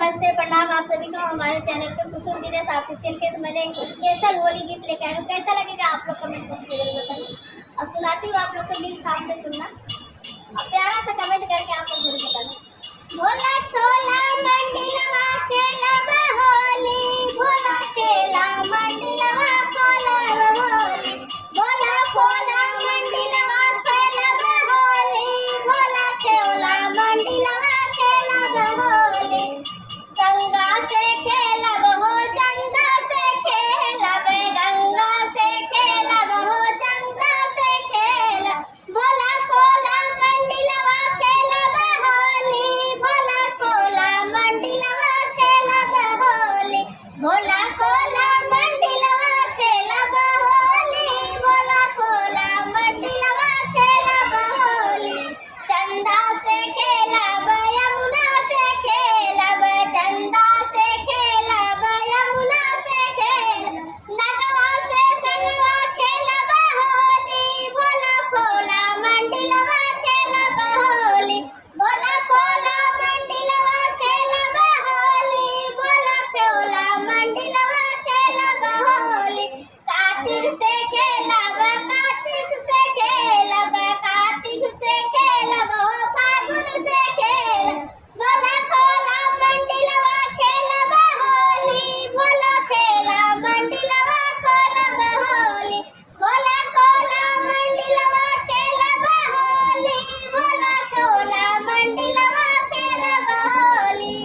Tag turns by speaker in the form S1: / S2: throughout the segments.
S1: नमस्ते प्रणाम आप सभी को हमारे चैनल पे कुसुम दिनेश ऑफिशियल के। तो मैंने एक स्पेशल होली गीत लेके आया हूँ। कैसा लगेगा आप लोग कमेंट बॉक्स में जरूर बताइए और सुनाती हूँ आप लोग को दिल थाम के सुनना और प्यारा सा कमेंट करके आप लोग जरूर बताना। भोला खोला मंडिलवा खेला होली, भोला खेला मंडिलवा खोला होली, भोला खोला मंडिलवा खेला होली, भोला खेला मंडिलवा खेला होली। गंगा से खेलब हो, गंगा से खेलब, गंगा से खेलब हो, गंगा से खेलब। भोला खोला मंडिलवा खेलब होली, भोला खोला मंडिलवा खेलब होली, भोला खोला मंडिलवा खेलब होली, भोला खोला मंडिलवा खेलब होली। चंदा से खेलब, यमुना से खेलब, चंदा से खेलब, यमुना से खेलब, नगवा से संगवा खेलब होली, भोला खोला मंडिलवा खेलब होली, भोला खोला मंडिलवा खेलब होली, भोला खोला मंडिलवा खेलब होली। कार्तिक से खेलब, कार्तिक से खेलब, कार्तिक से खेलब हो, फागुन से खेलब। भोला खोला मंडिलवा खेलब होली, भोला खेला मंडिलवा खेलब होली, भोला खोला मंडिलवा खेलब होली, भोला खोला मंडिलवा खेलब होली।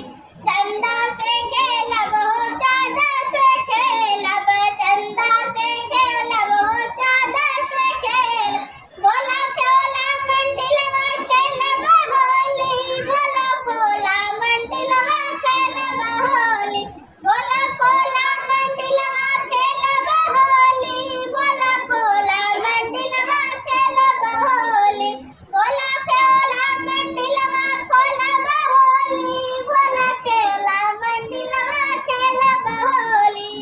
S1: चंदा से खेलब हो, चांदा से खेलब, चंदा से खेलब हो, चांदा से खेलब। भोला खोला मंडिलवा खेलब होली, भोला खोला मंडिलवा खेलब होली, भोला खोला मंडिलवा खेलब होली, भोला खोला मंडिलवा खेलब होली, भोला खोला मंडिलवा खेलब होली, भोला खोला मंडिलवा खेलब होली।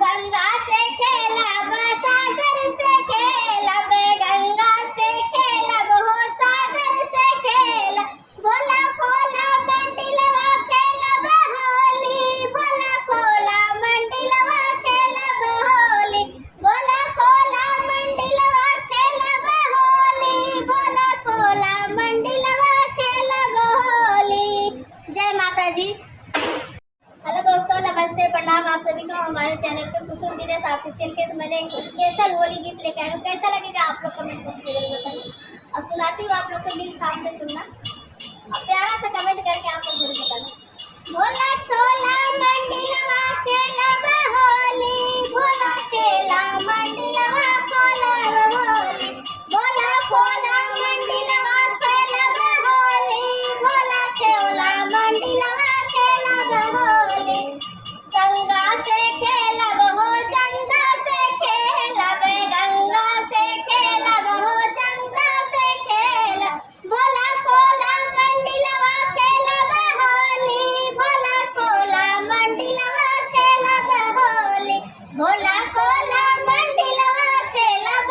S1: गंगा से खेलब, सागर से खेलब, गंगा से खेलब हो, सागर से खेलब। भोला खोला मंडिलवा खेलब होली, भोला खोला मंडिलवा खेलब होली, भोला खोला मंडिलवा खेलब होली, भोला खोला मंडिलवा खेलब होली। जय माता जी। हेलो दोस्तों, नमस्ते प्रणाम आप सभी को हमारे चैनल पे कुसुम दिनेश ऑफिशियल के। तो मैंने एक स्पेशल होली गीत लेके आया हूँ। कैसा लगेगा आप लोग कमेंट बॉक्स में जरूर बताइए और सुनाती हूँ आप लोग को दिल थाम के सुनना और प्यारा सा कमेंट करके आप लोग जरूर बताना। भोला खोला मंडिलवा खेलब होली, भोला खेला मंडिलवा खेलब होली, भोला खोला मंडिलवा खेलब होली, भोला खेला मंडिलवा खेलब होली। गंगा से खेलब हो, गंगा से खेलब, गंगा से खेलब हो, गंगा से खेलब। भोला खोला मंडिलवा खेलब होली, भोला खोला मंडिलवा खेलब होली, भोला खोला मंडिलवा खेलब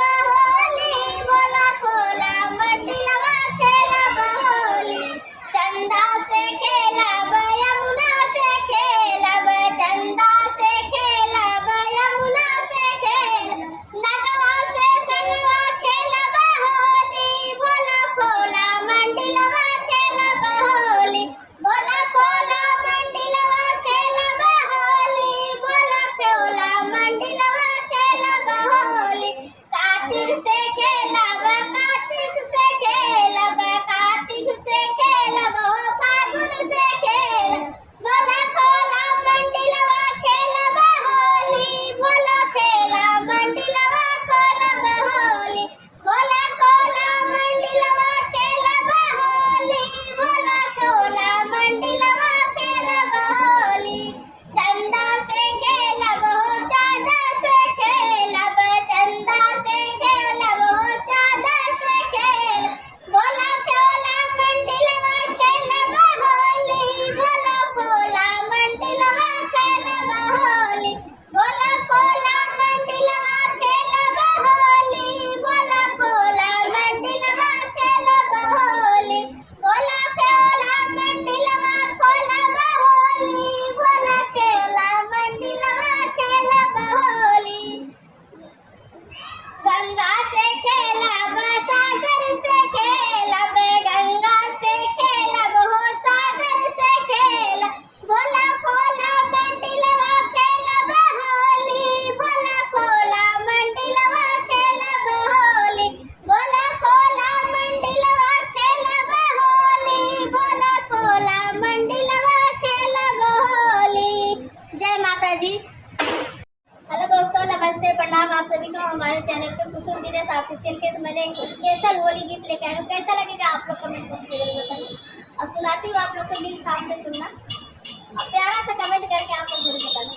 S1: होली गीत लेके आए हूँ, कैसा लगेगा आप लोग कमेंट बॉक्स में जरूर बताइए। और सुनाती हूँ आप लोग को दिल थाम के सुनना और प्यारा सा कमेंट करके आप लोग जरूर बताना।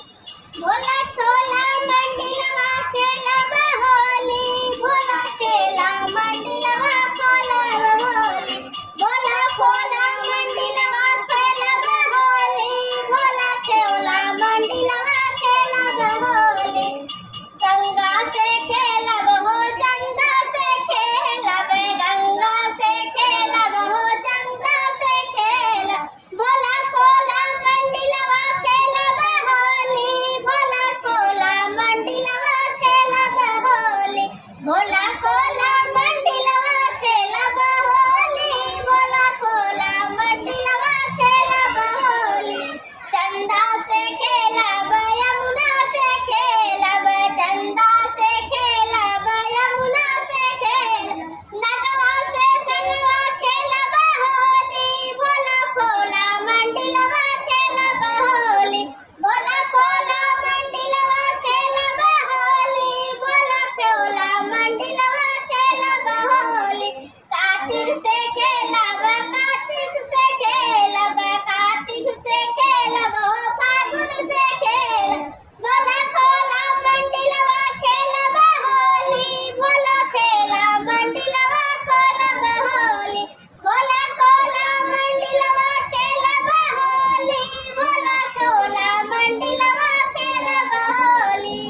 S1: भोला खोला मंडिलवा खेला होली, भोला खेला मंडिलवा खोला होली, भोला खोला मंडिलवा खेला होली, भोला खेला मंडिलवा खेला होली। गंगा से खेलब हो, गंगा से खेलब, गंगा से खेलब हो, गंगा से खेलब। भोला खोला मंडिलवा खेलब होली, भोला खोला मंडिलवा खेलब होली, भोला खोला मंडिलवा खेलब होली, भोला खोला मंडिलवा खेलब होली। चंदा से खेलब, यमुना से खेलब, चंदा से खेलब, यमुना से खेलब। नगवा से संगवा खेलब होली, भोला खोला मंडिलवा खेलब होली, भोला खोला मंडिलवा खेलब होली, भोला खोला मंडिलवा खेलब होली। कार्तिक से खेलब, कार्तिक से खेलब, कार्तिक से खेलब हो, फागुन से खेलब। भोला खोला मंडिलवा खेलब होली, भोला खेला मंडिलवा खेलब होली, भोला खोला मंडिलवा खेलब होली, भोला खोला मंडिलवा खेलब होली।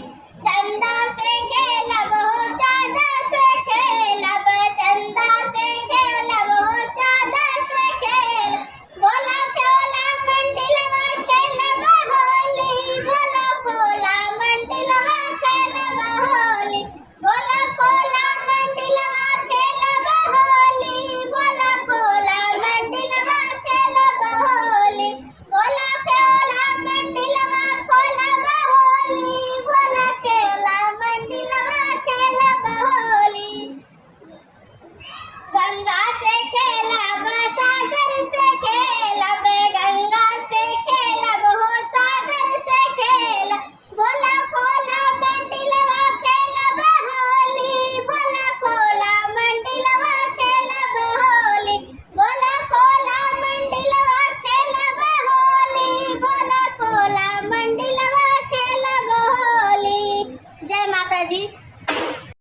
S1: चंदा से खेलब हो, चांदा से खेलब, चंदा से खेलब हो, चांदा से खेलब। भोला खोला मंडिलवा खेलब होली, भोला खोला मंडिलवा खेलब होली, भोला खोला मंडिलवा खेलब होली, भोला खोला मंडिलवा खेलब होली, भोला खोला मंडिलवा खेलब होली, भोला खोला मंडिलवा खेलब होली। गंगा